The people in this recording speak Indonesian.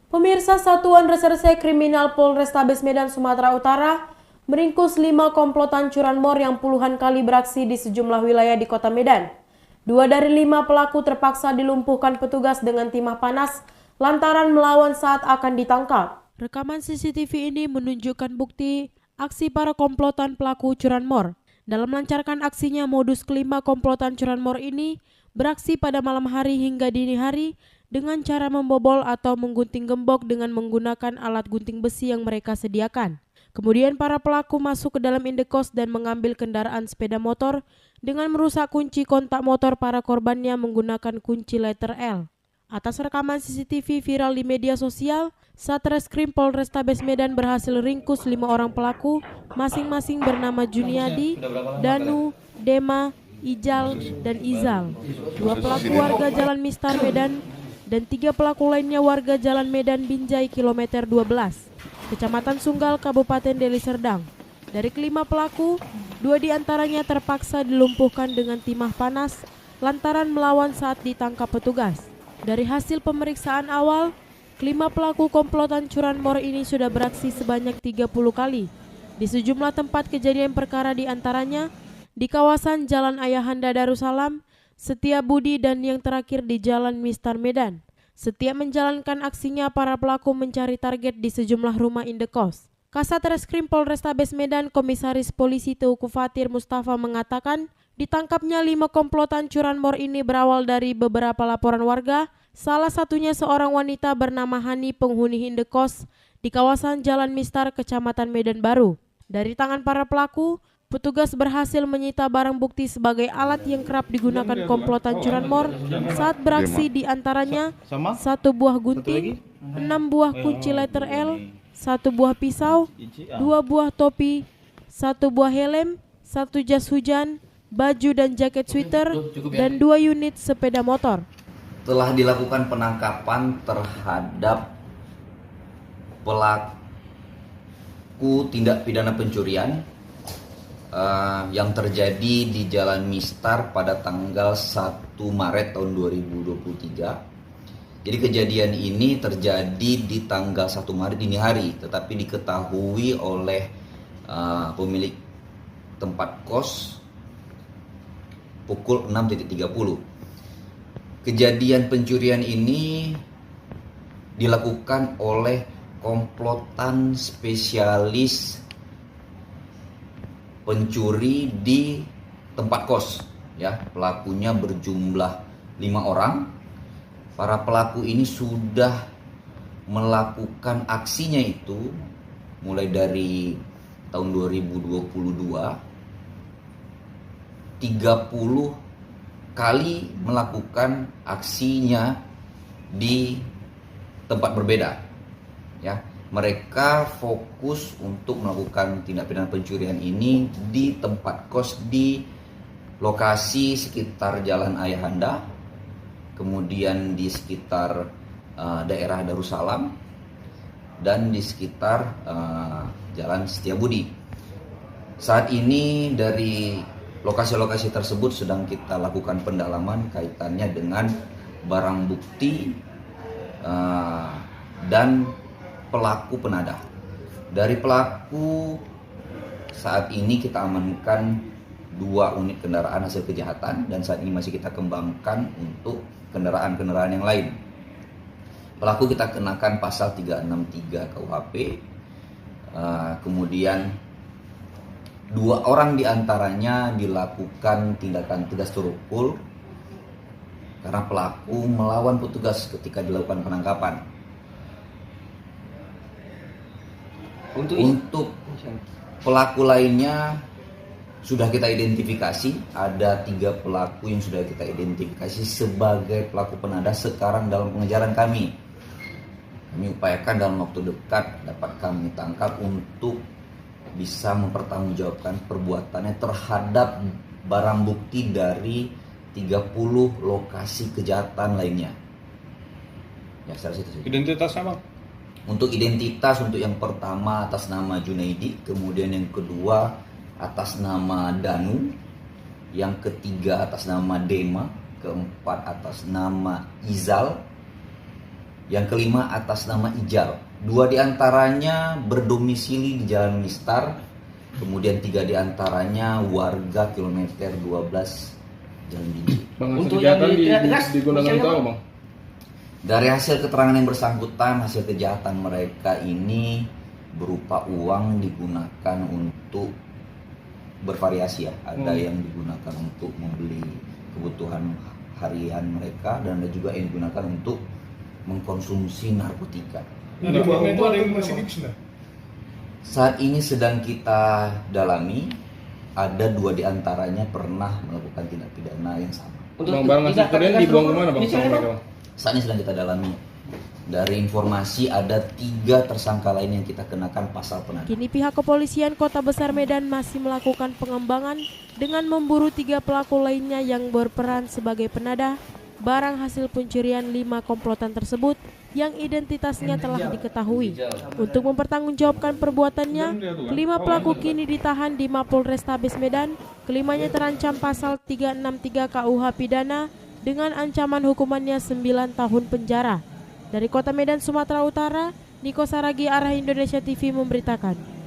Pemirsa, Satuan Reserse Kriminal Polrestabes Medan Sumatera Utara meringkus 5 komplotan curanmor yang puluhan kali beraksi di sejumlah wilayah di kota Medan. 2 dari 5 pelaku terpaksa dilumpuhkan petugas dengan timah panas lantaran melawan saat akan ditangkap. Rekaman CCTV ini menunjukkan bukti aksi para komplotan pelaku curanmor. Dalam melancarkan aksinya, modus kelima komplotan curanmor ini beraksi pada malam hari hingga dini hari dengan cara membobol atau menggunting gembok dengan menggunakan alat gunting besi yang mereka sediakan. Kemudian para pelaku masuk ke dalam indekos dan mengambil kendaraan sepeda motor dengan merusak kunci kontak motor para korbannya menggunakan kunci letter L. Atas rekaman CCTV viral di media sosial, Satreskrim Polrestabes Medan berhasil ringkus 5 orang pelaku, masing-masing bernama Juniadi, Danu, Dema, Ijal, dan Izal. 2 pelaku warga Jalan Mistar Medan dan 3 pelaku lainnya warga Jalan Medan Binjai kilometer 12, Kecamatan Sunggal, Kabupaten Deli Serdang. Dari kelima pelaku, 2 diantaranya terpaksa dilumpuhkan dengan timah panas lantaran melawan saat ditangkap petugas. Dari hasil pemeriksaan awal, kelima pelaku komplotan curanmor ini sudah beraksi sebanyak 30 kali di sejumlah tempat kejadian perkara, di antaranya di kawasan Jalan Ayahanda Darussalam, Setiabudi, dan yang terakhir di Jalan Mistar Medan. Setiap menjalankan aksinya, para pelaku mencari target di sejumlah rumah indekos. Kasat Reskrim Polrestabes Medan Komisaris Polisi Teuku Fatir Mustafa mengatakan, ditangkapnya 5 komplotan curanmor ini berawal dari beberapa laporan warga, salah satunya seorang wanita bernama Hani penghuni indekos di kawasan Jalan Mistar, Kecamatan Medan Baru. Dari tangan para pelaku, petugas berhasil menyita barang bukti sebagai alat yang kerap digunakan komplotan curanmor saat beraksi, di antaranya 1 buah gunting, 6 buah kunci letter L, 1 buah pisau, 2 buah topi, 1 buah helm, 1 jas hujan, baju dan jaket sweater, dan 2 unit sepeda motor. Telah dilakukan penangkapan terhadap pelaku tindak pidana pencurian yang terjadi di Jalan Mistar pada tanggal 1 Maret tahun 2023. Jadi kejadian ini terjadi di tanggal 1 Maret dini hari, tetapi diketahui oleh pemilik tempat kos pukul 6.30. Kejadian pencurian ini dilakukan oleh komplotan spesialis pencuri di tempat kos, ya. Pelakunya berjumlah 5 orang. Para pelaku ini sudah melakukan aksinya itu mulai dari tahun 2022, 30 kali melakukan aksinya di tempat berbeda, ya. Mereka fokus untuk melakukan tindak pidana pencurian ini di tempat kos di lokasi sekitar Jalan Ayahanda, kemudian di sekitar daerah Darussalam, dan di sekitar Jalan Setiabudi. Saat ini dari lokasi-lokasi tersebut sedang kita lakukan pendalaman kaitannya dengan barang bukti dan pelaku penadah. Dari pelaku saat ini kita amankan 2 unit kendaraan hasil kejahatan, dan saat ini masih kita kembangkan untuk kendaraan-kendaraan yang lain. Pelaku kita kenakan pasal 363 KUHP, kemudian 2 orang diantaranya dilakukan tindakan tegas terpukul karena pelaku melawan petugas ketika dilakukan penangkapan. Untuk pelaku lainnya sudah kita identifikasi, ada 3 pelaku yang sudah kita identifikasi sebagai pelaku penadah sekarang dalam pengejaran kami. Kami upayakan dalam waktu dekat dapat kami tangkap untuk bisa mempertanggungjawabkan perbuatannya terhadap barang bukti dari 30 lokasi kejahatan lainnya. Ya, Identitas apa? Untuk identitas, untuk yang pertama atas nama Junaidi, kemudian yang kedua atas nama Danu, yang ketiga atas nama Dema, keempat atas nama Izal, Yang kelima atas nama Ijal. 2 diantaranya berdomisili di Jalan Mistar. Kemudian 3 diantaranya warga kilometer 12 Jalan Biji. Bang, Untuk kejahatan yang digunakan untuk apa, Bang? Dari hasil keterangan yang bersangkutan, hasil kejahatan mereka ini berupa uang digunakan untuk bervariasi ya. Ada yang digunakan untuk membeli kebutuhan harian mereka dan ada juga yang digunakan untuk mengkonsumsi narkotika. Di bawah itu ada yang masih sudah. Saat ini sedang kita dalami, ada 2 diantaranya pernah melakukan tindak pidana yang sama. Bang, barang hasil kalian dibuang kemana, Bang? Sama mereka, Bang? Saat ini sedang kita dalami. Dari informasi ada 3 tersangka lain yang kita kenakan pasal penada. Kini pihak kepolisian Kota Besar Medan masih melakukan pengembangan dengan memburu 3 pelaku lainnya yang berperan sebagai penadah barang hasil pencurian 5 komplotan tersebut yang identitasnya telah diketahui. Untuk mempertanggungjawabkan perbuatannya, 5 pelaku kini ditahan di Mapol Restabes Medan. Kelimanya terancam pasal 363 KUH pidana dengan ancaman hukumannya 9 tahun penjara. Dari Kota Medan, Sumatera Utara, Niko Saragi, Arah Indonesia TV memberitakan.